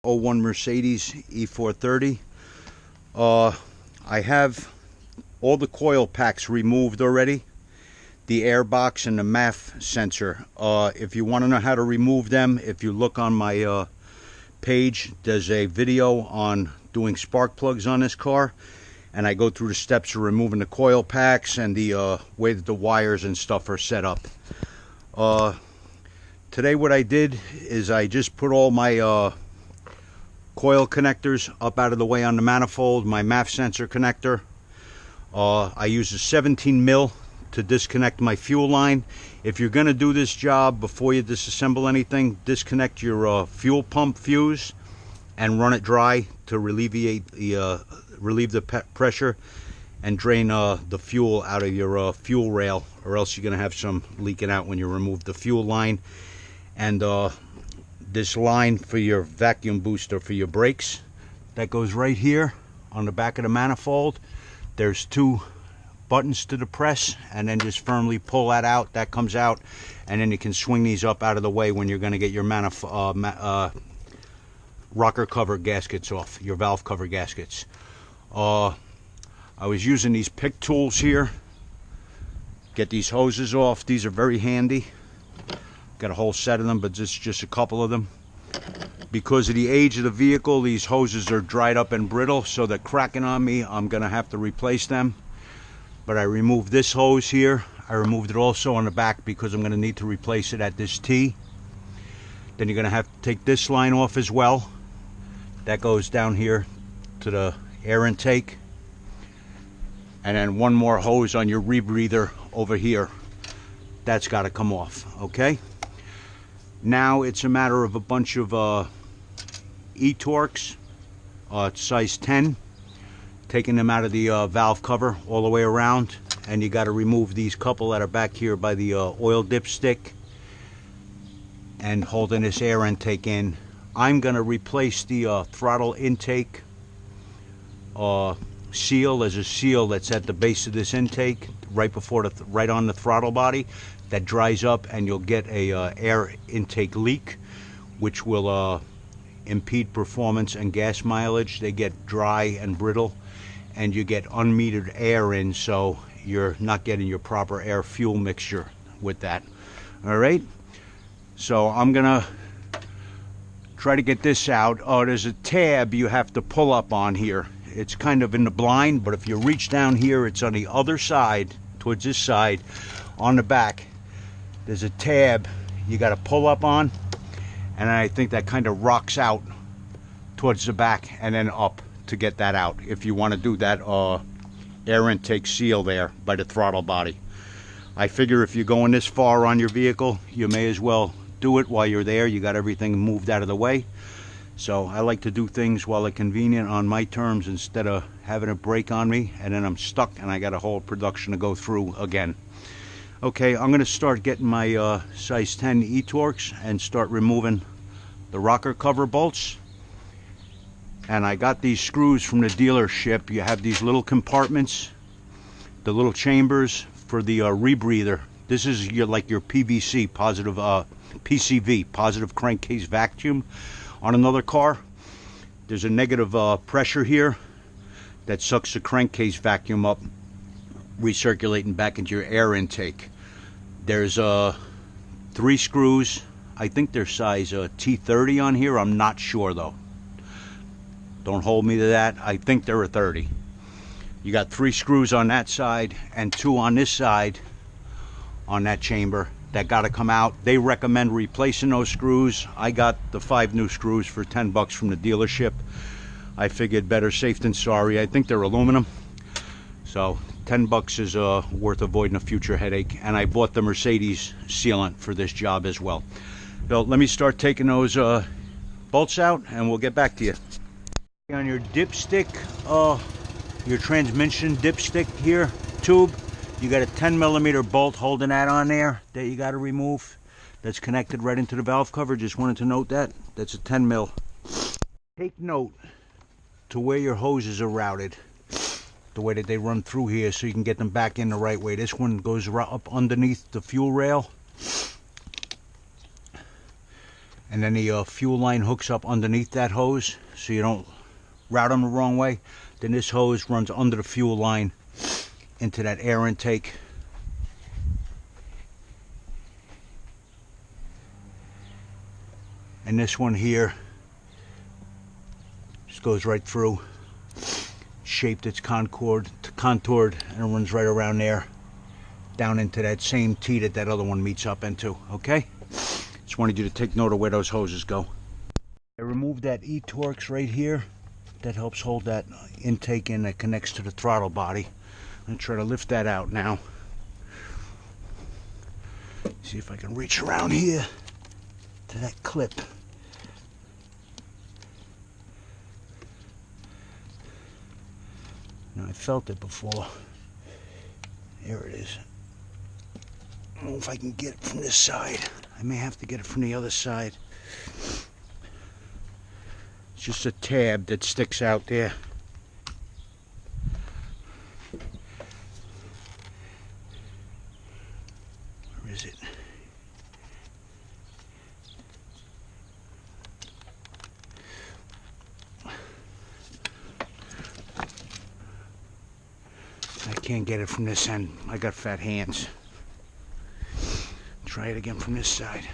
01 Mercedes E430. I have all the coil packs removed already, the air box and the MAF sensor. If you want to know how to remove them, if you look on my page, there's a video on doing spark plugs on this car, and I go through the steps of removing the coil packs and the way that the wires and stuff are set up. Today what I did is I just put all my coil connectors up out of the way on the manifold, my MAF sensor connector. I use a 17 mil to disconnect my fuel line. If you're going to do this job, before you disassemble anything, disconnect your fuel pump fuse and run it dry to relieve the pressure and drain the fuel out of your fuel rail, or else you're going to have some leaking out when you remove the fuel line. And this line for your vacuum booster for your brakes, that goes right here on the back of the manifold. There's two buttons to depress, and then just firmly pull that out. That comes out, and then you can swing these up out of the way when you're going to get your rocker cover gaskets off, your valve cover gaskets. I was using these pick tools here, get these hoses off. These are very handy. Got a whole set of them, but just a couple of them. Because of the age of the vehicle, these hoses are dried up and brittle, so they're cracking on me. I'm gonna have to replace them. But I removed this hose here. I removed it also on the back because I'm gonna need to replace it at this T. Then you're gonna have to take this line off as well. That goes down here to the air intake. And then one more hose on your rebreather over here. That's got to come off, okay? Now it's a matter of a bunch of E-Torques, size 10, taking them out of the valve cover all the way around, and you got to remove these couple that are back here by the oil dipstick and holding this air intake in. I'm going to replace the throttle intake seal. There's a seal that's at the base of this intake, right before right on the throttle body. That dries up, and you'll get a air intake leak, which will impede performance and gas mileage. They get dry and brittle, and you get unmetered air in, so you're not getting your proper air fuel mixture with that. All right, so I'm gonna try to get this out. There's a tab you have to pull up on here. It's kind of in the blind, but if you reach down here, it's on the other side, towards this side, on the back. There's a tab you got to pull up on, and I think that kind of rocks out towards the back and then up to get that out, if you want to do that air intake seal there by the throttle body. I figure if you're going this far on your vehicle, you may as well do it while you're there. You got everything moved out of the way. So I like to do things while they're convenient on my terms, instead of having a break on me and then I'm stuck and I got a whole production to go through again. Okay, I'm going to start getting my size 10 E-Torques and start removing the rocker cover bolts. And I got these screws from the dealership. You have these little compartments, the little chambers for the rebreather. This is like your PVC, positive PCV, positive crankcase vacuum. On another car, there's a negative pressure here that sucks the crankcase vacuum up, recirculating back into your air intake. There's 3 screws. I think they're size T30 on here. I'm not sure though. Don't hold me to that. I think they're a 30. You got 3 screws on that side and 2 on this side on that chamber. That got to come out. They recommend replacing those screws. I got the 5 new screws for 10 bucks from the dealership. I figured better safe than sorry. I think they're aluminum, so 10 bucks is worth avoiding a future headache. And I bought the Mercedes sealant for this job as well. So let me start taking those bolts out, and we'll get back to you. On your dipstick, your transmission dipstick here, tube, you got a 10mm bolt holding that on there that you got to remove. That's connected right into the valve cover. Just wanted to note that. That's a 10 mil. Take note to where your hoses are routed, the way that they run through here, so you can get them back in the right way. This one goes up underneath the fuel rail, And then the fuel line hooks up underneath that hose, so you don't route them the wrong way. Then this hose runs under the fuel line into that air intake. And this one here just goes right through, shaped, it's contoured, and it runs right around there, down into that same T that that other one meets up into, okay? Just wanted you to take note of where those hoses go. I removed that E-Torx right here. That helps hold that intake in that connects to the throttle body. I'm going to try to lift that out now. See if I can reach around here to that clip. Now, I felt it before. There it is. I don't know if I can get it from this side. I may have to get it from the other side. It's just a tab that sticks out there. Where is it? I can't get it from this end. I got fat hands. Try it again from this side.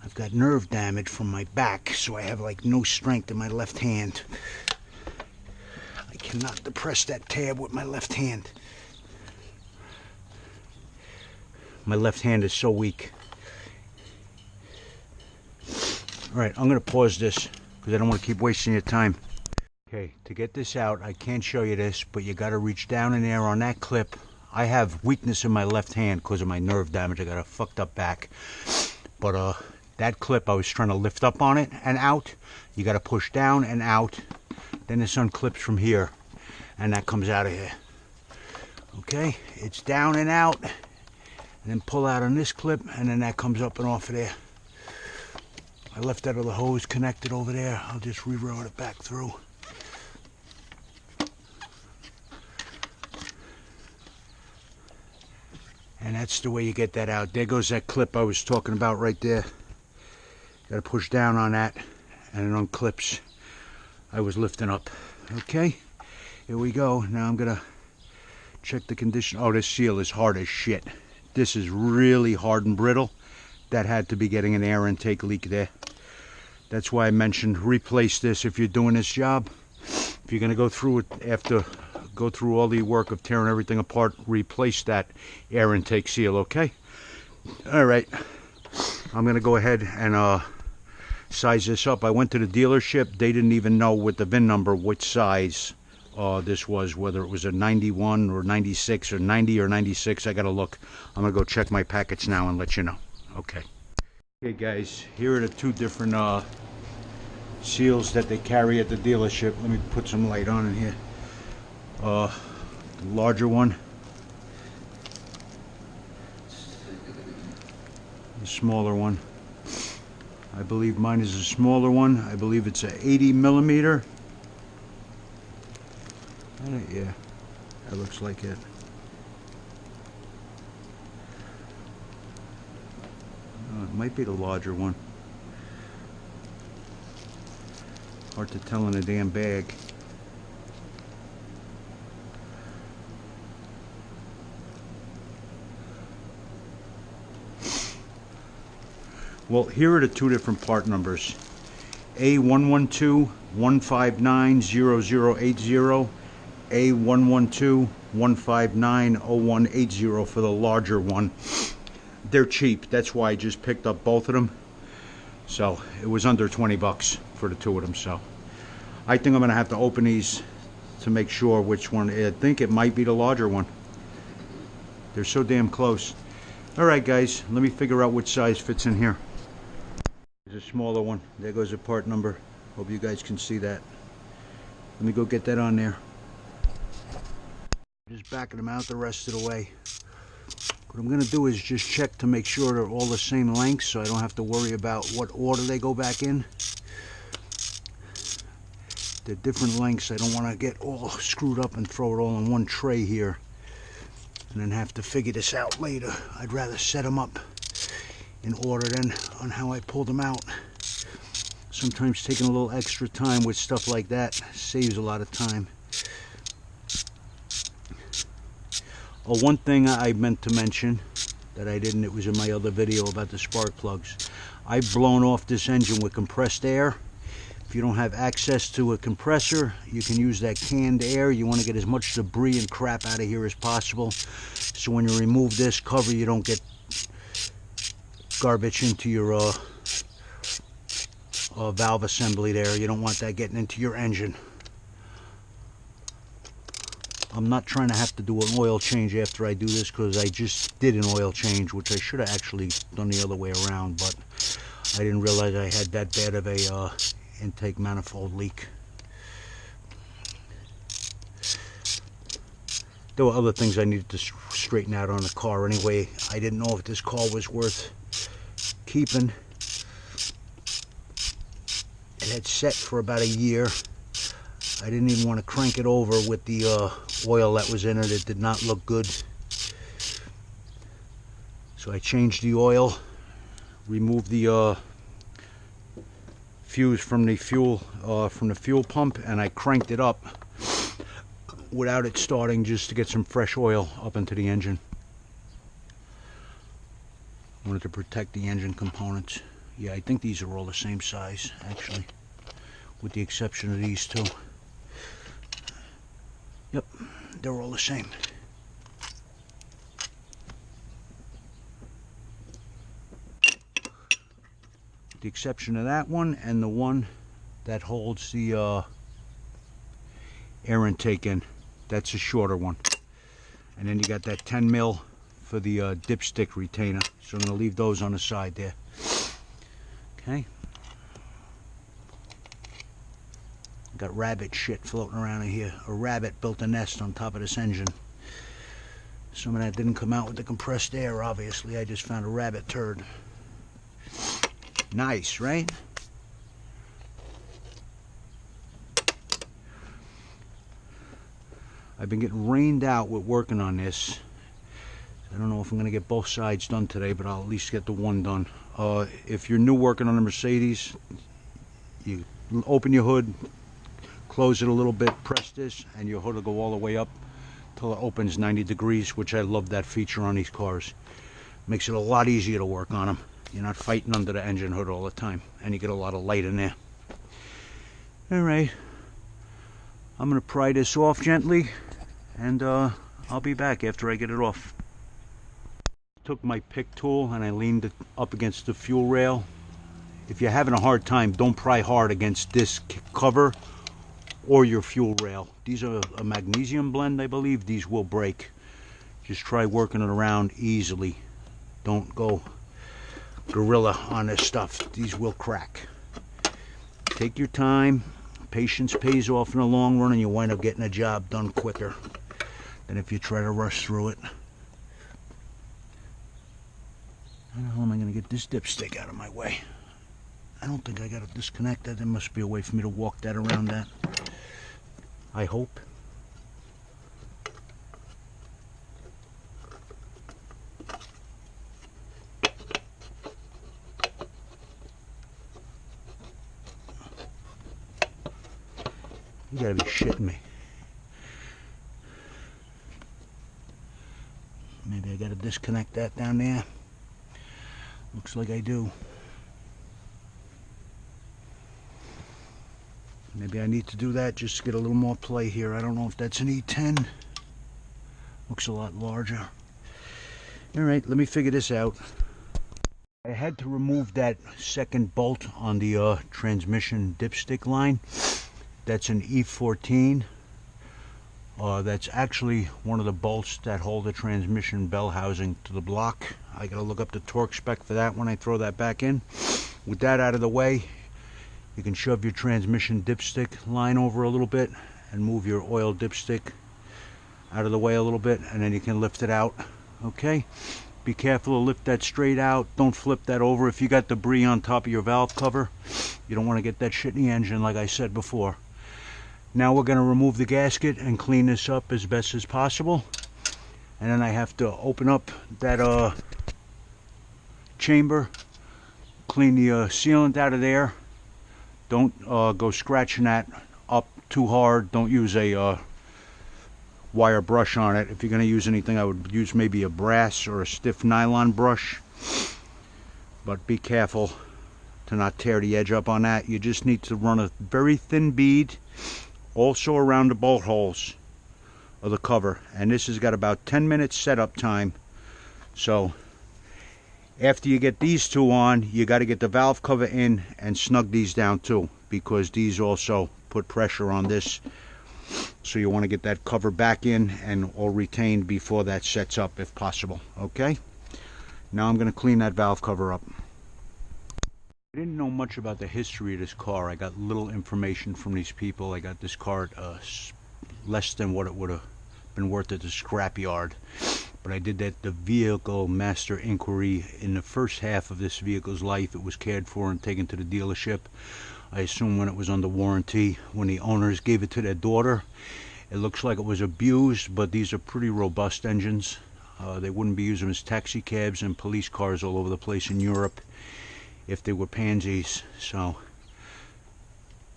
I've got nerve damage from my back, so I have like no strength in my left hand. I cannot depress that tab with my left hand. My left hand is so weak. Alright, I'm going to pause this because I don't want to keep wasting your time. Okay, to get this out, I can't show you this, but you got to reach down in there on that clip. I have weakness in my left hand because of my nerve damage. I got a fucked up back. But that clip, I was trying to lift up on it and out. You got to push down and out. Then this unclips from here, and that comes out of here. Okay, it's down and out, and then pull out on this clip, and then that comes up and off of there. I left that other hose connected over there. I'll just reroute it back through. And that's the way you get that out. There goes that clip I was talking about right there. Got to push down on that, and it unclips. I was lifting up. Okay, here we go. Now I'm gonna check the condition. Oh, this seal is hard as shit. This is really hard and brittle. That had to be getting an air intake leak there. That's why I mentioned replace this if you're doing this job. If you're gonna go through it go through all the work of tearing everything apart, replace that air intake seal, okay? All right, I'm gonna go ahead and size this up. I went to the dealership. They didn't even know with the VIN number which size this was, whether it was a 91 or 96 or 90 or 96. I gotta look. I'm gonna go check my packets now and let you know. Okay. Okay guys, here are the two different seals that they carry at the dealership. Let me put some light on in here. The larger one, the smaller one. I believe mine is a smaller one. I believe it's a 80 millimeter. Yeah, that looks like it. It might be the larger one. Hard to tell in a damn bag. Well, here are the two different part numbers. A112-159-0080, A112-159-0180 for the larger one. They're cheap, that's why I just picked up both of them. So it was under 20 bucks for the two of them. So I think I'm going to have to open these to make sure which one. I think it might be the larger one. They're so damn close. Alright guys, let me figure out which size fits in here. There's a smaller one. There goes the part number. Hope you guys can see that. Let me go get that on there. Just backing them out the rest of the way. What I'm going to do is just check to make sure they're all the same length so I don't have to worry about what order they go back in. They're different lengths. I don't want to get all screwed up and throw it all in one tray here and then have to figure this out later. I'd rather set them up in order than on how I pulled them out. Sometimes taking a little extra time with stuff like that saves a lot of time. Oh, one thing I meant to mention that I didn't, it was in my other video about the spark plugs. I've blown off this engine with compressed air. If you don't have access to a compressor, you can use that canned air. You want to get as much debris and crap out of here as possible. So when you remove this cover, you don't get garbage into your valve assembly there. You don't want that getting into your engine. I'm not trying to have to do an oil change after I do this because I just did an oil change, which I should have actually done the other way around, but I didn't realize I had that bad of a intake manifold leak. There were other things I needed to straighten out on the car anyway. I didn't know if this car was worth keeping. It had set for about a year. I didn't even want to crank it over with the oil that was in it. It did not look good. So I changed the oil, removed the fuse from the fuel pump, and I cranked it up without it starting just to get some fresh oil up into the engine. I wanted to protect the engine components. Yeah, I think these are all the same size actually, with the exception of these two. Yep, they're all the same. The exception of that one and the one that holds the air intake in. That's a shorter one. And then you got that 10 mil for the dipstick retainer. So I'm going to leave those on the side there. Okay. Got rabbit shit floating around in here. A rabbit built a nest on top of this engine. Some of that didn't come out with the compressed air, obviously. I just found a rabbit turd. Nice, right? I've been getting rained out with working on this. I don't know if I'm going to get both sides done today, but I'll at least get the one done. If you're new working on a Mercedes, you open your hood, close it a little bit, press this, and your hood will go all the way up till it opens 90 degrees, which I love that feature on these cars. Makes it a lot easier to work on them. You're not fighting under the engine hood all the time, and you get a lot of light in there. Alright, I'm going to pry this off gently, and I'll be back after I get it off. Took my pick tool and I leaned it up against the fuel rail. If you're having a hard time, don't pry hard against this cover or your fuel rail. These are a magnesium blend, I believe. These will break. Just try working it around easily. Don't go gorilla on this stuff. These will crack. Take your time. Patience pays off in the long run, and you wind up getting a job done quicker than if you try to rush through it. How the hell am I going to get this dipstick out of my way? I don't think I got to disconnect that. There must be a way for me to walk that around that. I hope. You gotta be shitting me. Maybe I gotta disconnect that down there. Looks like I do. Maybe I need to do that just to get a little more play here. I don't know if that's an E10. Looks a lot larger. Alright, let me figure this out. I had to remove that second bolt on the transmission dipstick line. That's an E430. That's actually one of the bolts that hold the transmission bell housing to the block. I gotta look up the torque spec for that when I throw that back in. With that out of the way, you can shove your transmission dipstick line over a little bit and move your oil dipstick out of the way a little bit, and then you can lift it out. Okay, be careful to lift that straight out. Don't flip that over. If you got debris on top of your valve cover, you don't want to get that shit in the engine, like I said before. Now we're going to remove the gasket and clean this up as best as possible. And then I have to open up that chamber, clean the sealant out of there. Don't go scratching that up too hard. Don't use a wire brush on it. If you're going to use anything, I would use maybe a brass or a stiff nylon brush. But be careful to not tear the edge up on that. You just need to run a very thin bead also around the bolt holes of the cover, and this has got about 10 minutes setup time. So after you get these two on, you got to get the valve cover in and snug these down too, because these also put pressure on this. So you want to get that cover back in and all retained before that sets up if possible. Okay, now I'm going to clean that valve cover up. I didn't know much about the history of this car. I got little information from these people. I got this car at less than what it would have been worth at the scrapyard. But I did that the vehicle master inquiry. In the first half of this vehicle's life, it was cared for and taken to the dealership. I assume when it was under warranty, when the owners gave it to their daughter. It looks like it was abused, but these are pretty robust engines. They wouldn't be used as taxi cabs and police cars all over the place in Europe if they were pansies. So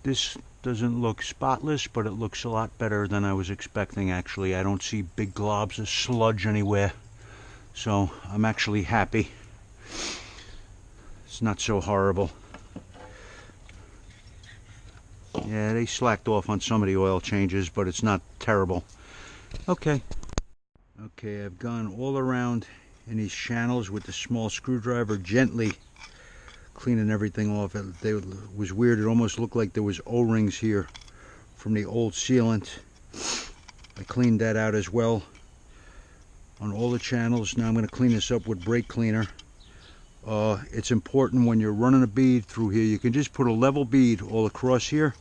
this doesn't look spotless, but it looks a lot better than I was expecting. Actually, I don't see big globs of sludge anywhere, so I'm actually happy. It's not so horrible. Yeah, they slacked off on some of the oil changes, but it's not terrible. Okay, I've gone all around in these channels with the small screwdriver, gently cleaning everything off. It was weird. It almost looked like there was O-rings here from the old sealant. I cleaned that out as well on all the channels. Now I'm going to clean this up with brake cleaner. It's important when you're running a bead through here, you can just put a level bead all across here,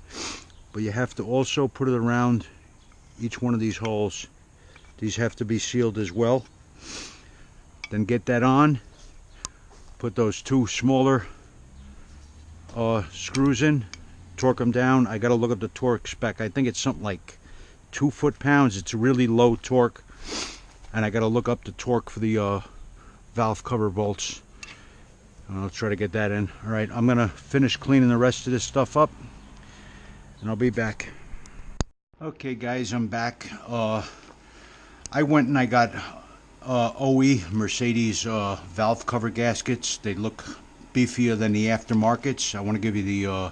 but you have to also put it around each one of these holes. These have to be sealed as well. Then get that on, put those two smaller screws in, torque them down. I gotta look up the torque spec. I think it's something like 2 foot-pounds. It's a really low torque, and I gotta look up the torque for the valve cover bolts. I'll try to get that in. Alright, I'm gonna finish cleaning the rest of this stuff up and I'll be back. Okay guys, I'm back. I went and I got OE Mercedes valve cover gaskets. They look beefier than the aftermarkets. I want to give you the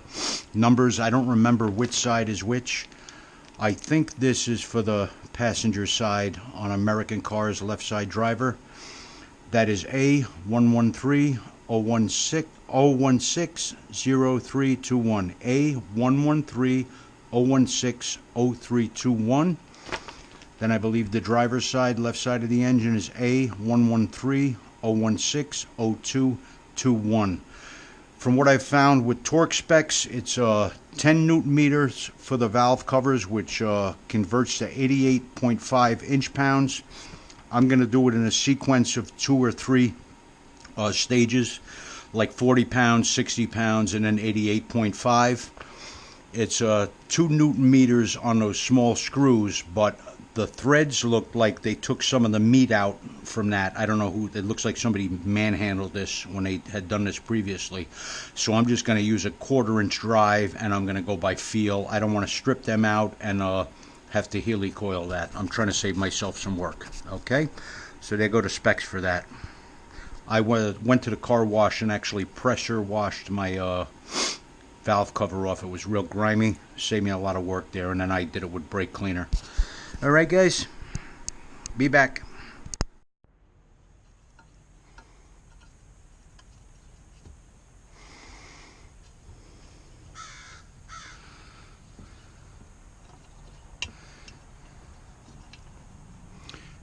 numbers. I don't remember which side is which. I think this is for the passenger side on American cars, left side driver. That is A113 0160321. A113 0160321. Then I believe the driver's side, left side of the engine, is A113 0160221. From what I've found with torque specs, it's 10 newton meters for the valve covers, which converts to 88.5 inch-pounds. I'm going to do it in a sequence of 2 or 3 stages, like 40 pounds, 60 pounds, and then 88.5. It's 2 newton meters on those small screws, but the threads look like they took some of the meat out from that. I don't know who. It looks like somebody manhandled this when they had done this previously. So I'm just going to use a 1/4 inch drive, and I'm going to go by feel. I don't want to strip them out and have to helicoil that. I'm trying to save myself some work. Okay, so they go to Specs for that. I went to the car wash and actually pressure washed my valve cover off. It was real grimy. Saved me a lot of work there, and then I did it with brake cleaner. Alright guys, be back.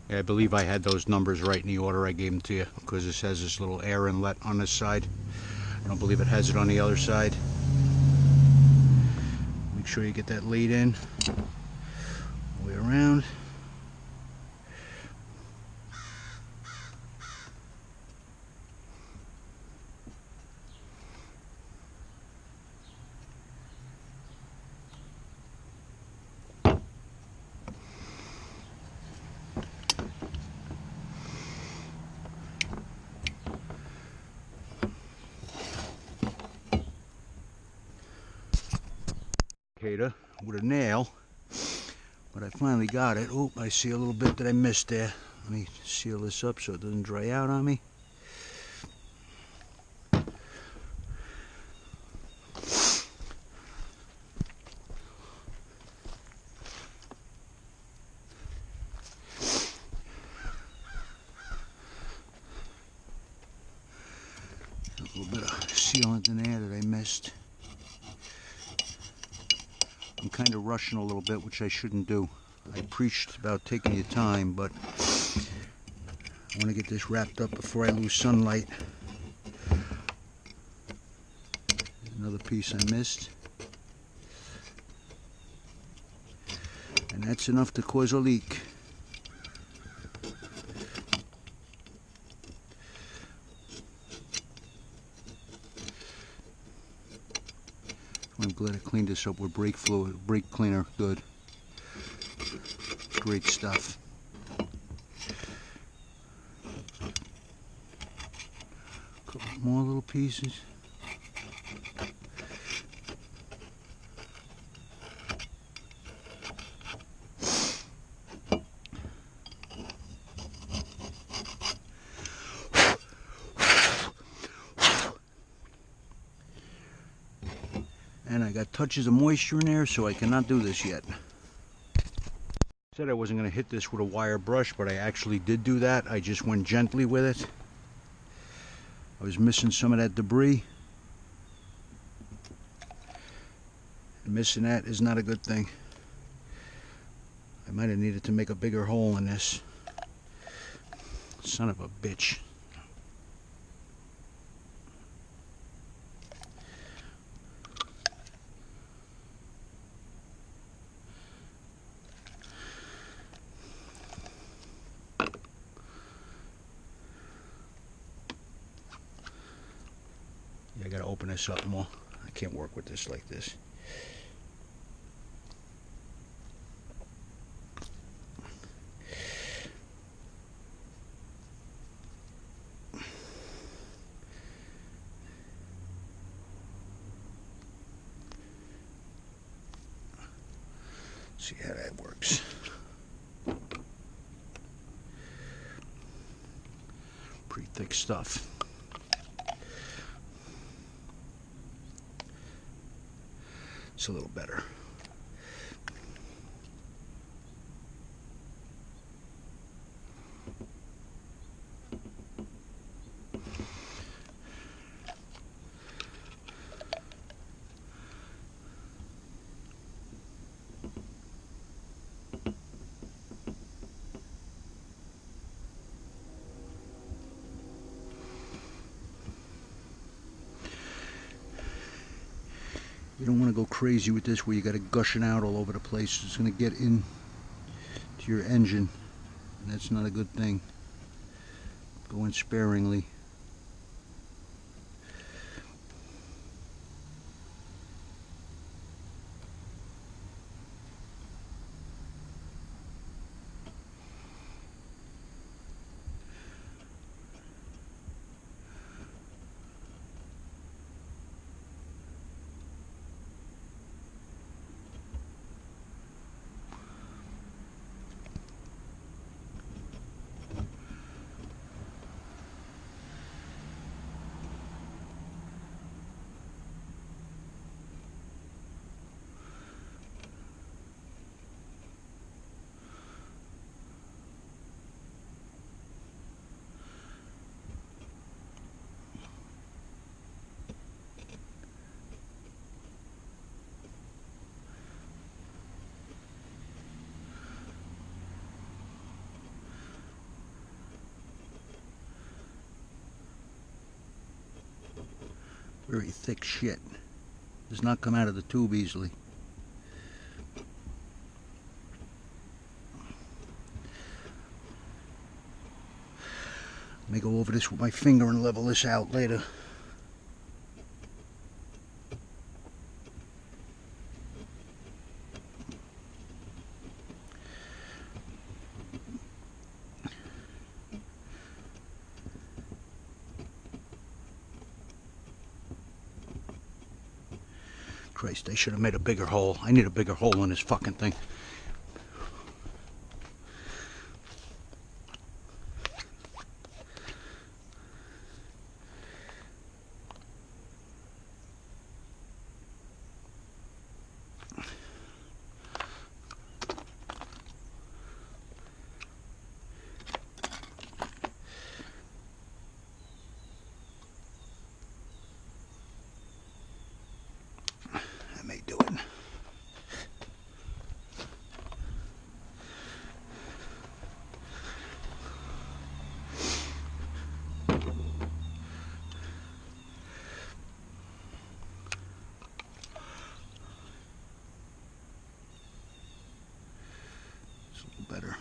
Yeah, I believe I had those numbers right in the order I gave them to you, because this has this little air inlet on this side. I don't believe it has it on the other side. Make sure you get that lead in all the way around. With a nail, but I finally got it. Oh, I see a little bit that I missed there. Let me seal this up so it doesn't dry out on me. A little bit of sealant in there that I missed. I'm kind of rushing a little bit, which I shouldn't do. I preached about taking your time, but I want to get this wrapped up before I lose sunlight. Another piece I missed. And that's enough to cause a leak. I'm glad I cleaned this up with brake fluid, brake cleaner. Good. Great stuff. A couple more little pieces. And I got touches of moisture in there, so I cannot do this yet. Said I wasn't going to hit this with a wire brush, but I actually did do that. I just went gently with it. I was missing some of that debris. And missing that is not a good thing. I might have needed to make a bigger hole in this. Son of a bitch. Yeah, I gotta open this up more. I can't work with this like this. See how that works. Pretty thick stuff. It's a little better. You don't want to go crazy with this where you got it gushing out all over the place. It's going to get in to your engine, and that's not a good thing. Go in sparingly. Very thick shit. Does not come out of the tube easily. Let me go over this with my finger and level this out later. Christ, they should have made a bigger hole. I need a bigger hole in this fucking thing. Better.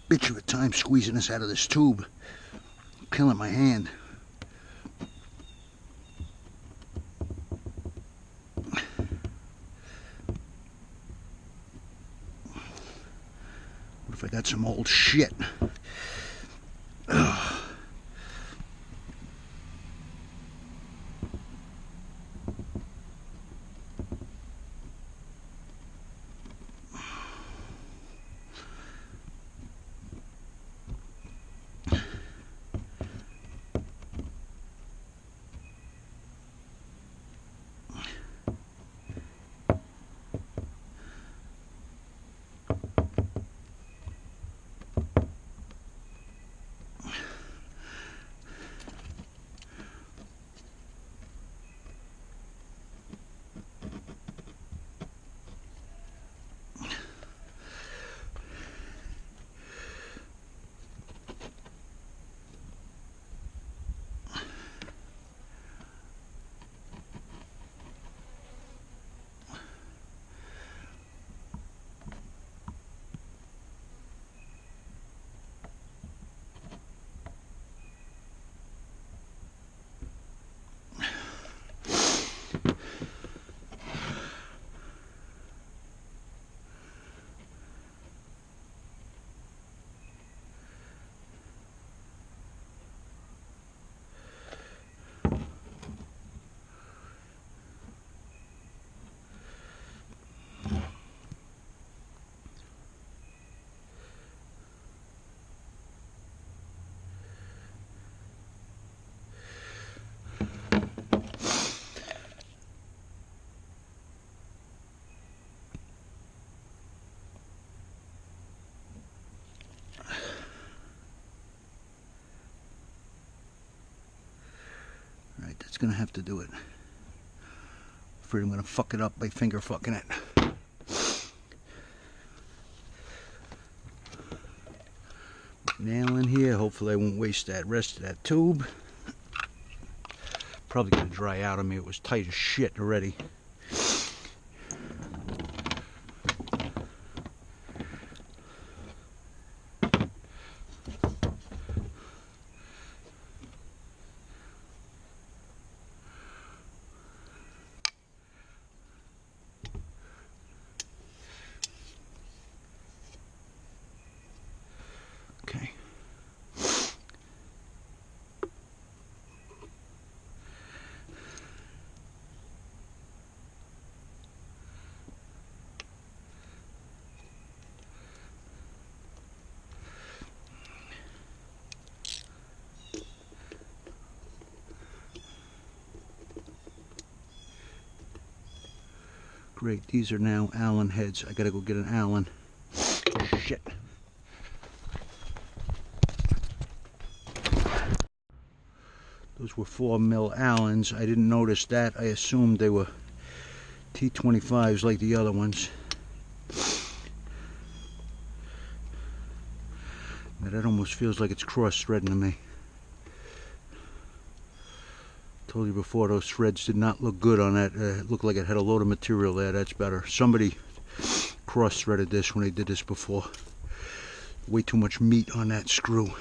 Bitch of a time squeezing this out of this tube. I'm killing my hand. What if I got some old shit? Ugh. gonna have to do it. Afraid I'm gonna fuck it up by finger fucking it. Nail in here. Hopefully I won't waste that rest of that tube. Probably gonna dry out on me. It was tight as shit already. Okay. Great, these are now Allen heads. I gotta go get an Allen. Shit. Those were 4mm Allens. I didn't notice that. I assumed they were T25s like the other ones. But that almost feels like it's cross-threading to me. Told you before, those threads did not look good on that. It looked like it had a load of material there. That's better. Somebody cross-threaded this when they did this before. Way too much meat on that screw.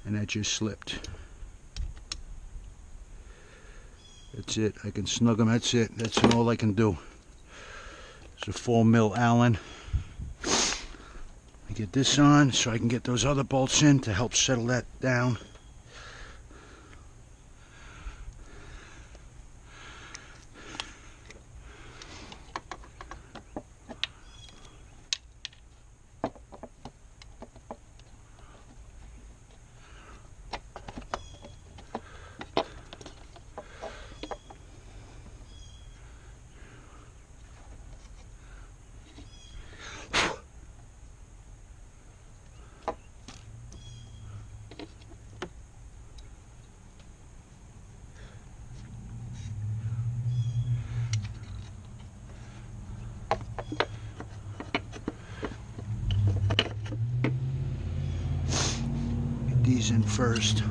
And that just slipped. That's it. I can snug them. That's it. That's all I can do. It's a 4mm Allen. I get this on so I can get those other bolts in to help settle that down. These in first.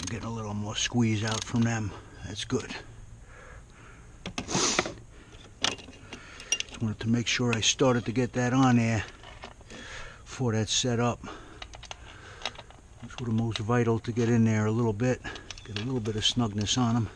Getting a little more squeeze out from them. That's good. Just wanted to make sure I started to get that on there before that's set up. That's what the most vital, to get in there a little bit, get a little bit of snugness on them.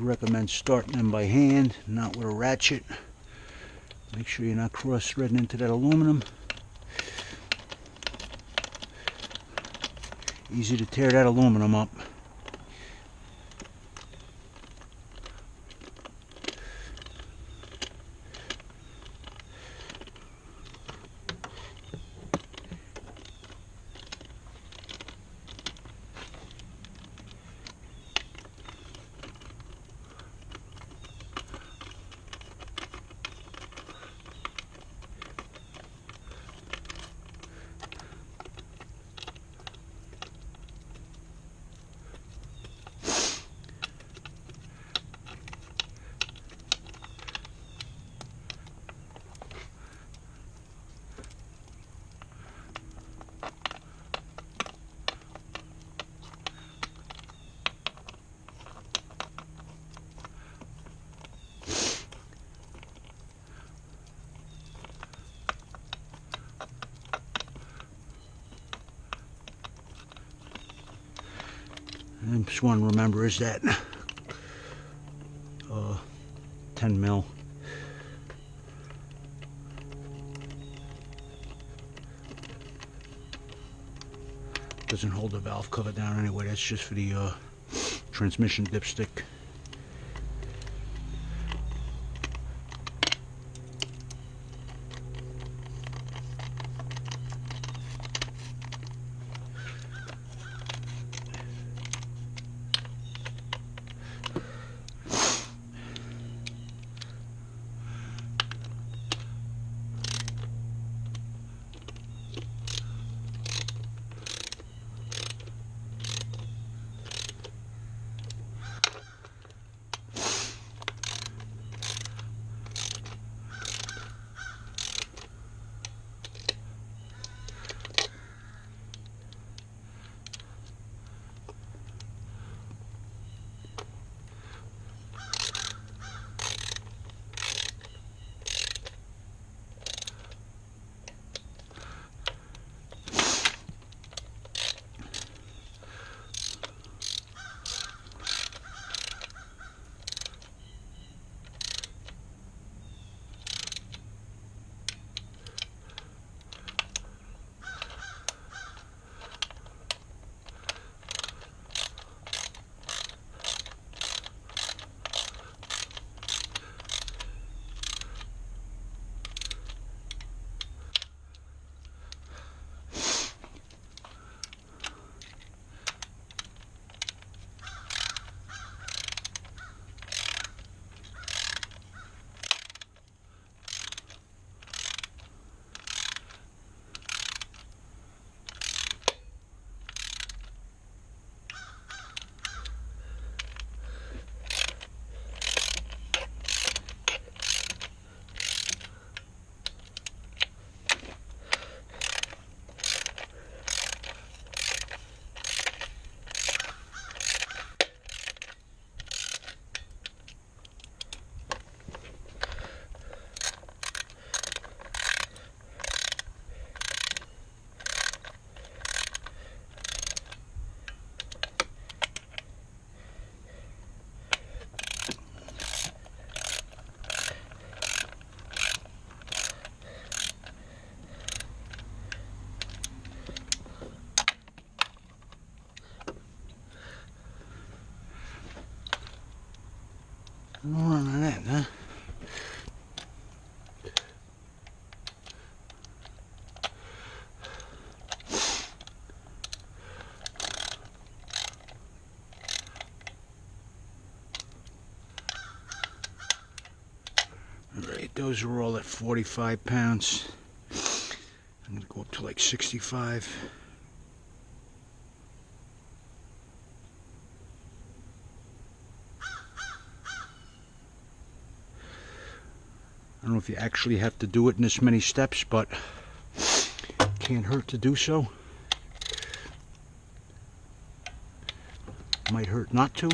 recommend starting them by hand, not with a ratchet. Make sure you're not cross-threading into that aluminum. Easy to tear that aluminum up. And just one to remember is that 10 mil. Doesn't hold the valve cover down anyway. That's just for the transmission dipstick. More on that, huh? Alright, those are all at 45 pounds. I'm going to go up to like 65. I don't know if you actually have to do it in this many steps, but can't hurt to do so. Might hurt not to.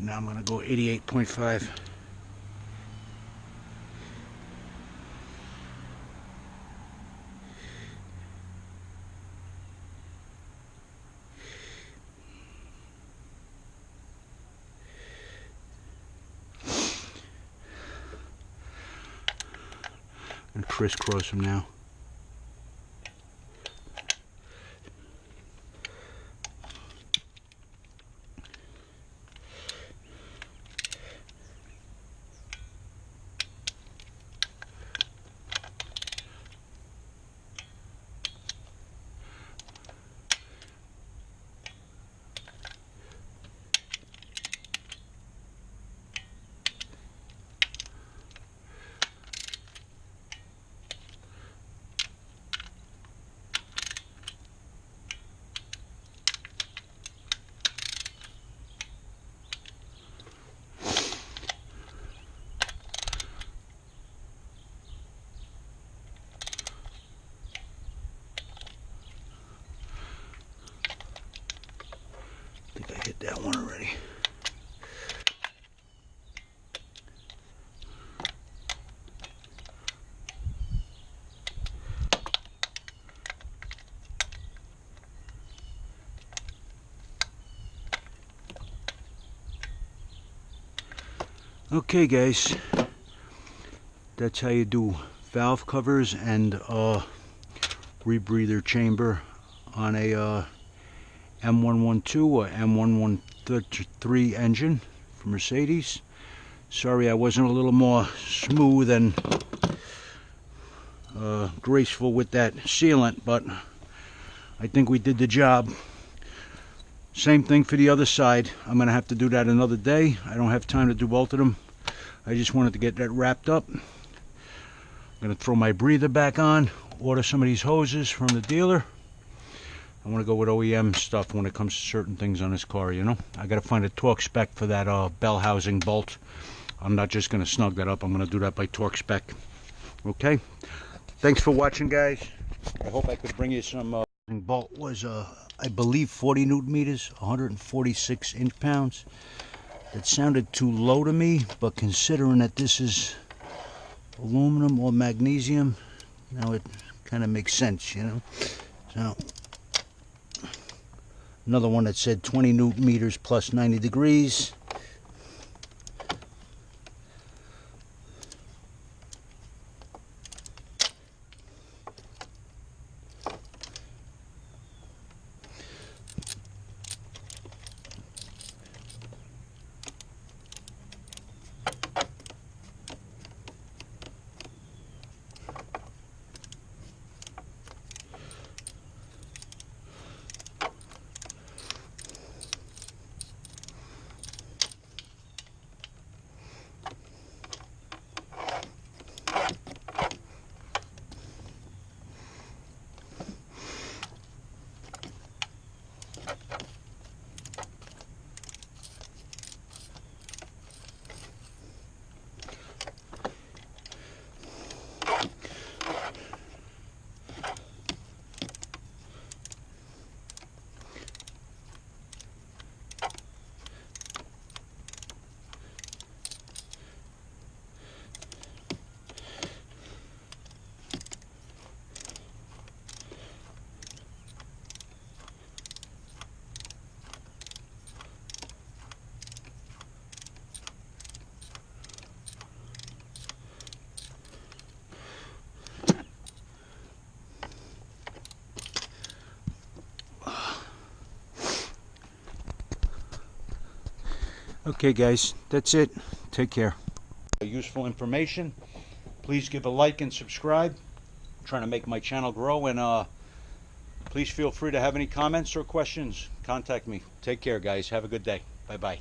Now I'm going to go 88.5. And crisscross them now. I think I hit that one already. Okay guys, that's how you do valve covers and rebreather chamber on a M112 or M1133 engine from Mercedes. Sorry I wasn't a little more smooth and graceful with that sealant, but I think we did the job. Same thing for the other side. I'm going to have to do that another day. I don't have time to do both of them. I just wanted to get that wrapped up. I'm going to throw my breather back on, order some of these hoses from the dealer. I want to go with OEM stuff when it comes to certain things on this car, you know. I got to find a torque spec for that bell housing bolt. I'm not just going to snug that up. I'm going to do that by torque spec. Okay. Thanks for watching, guys. I hope I could bring you some bolt was I believe 40 newton meters, 146 inch-pounds. That sounded too low to me, but considering that this is aluminum or magnesium, now it kind of makes sense, you know. So another one that said 20 newton meters plus 90 degrees. Okay guys, that's it. Take care. Useful information. Please give a like and subscribe. I'm trying to make my channel grow, and please feel free to have any comments or questions. Contact me. Take care guys. Have a good day. Bye bye.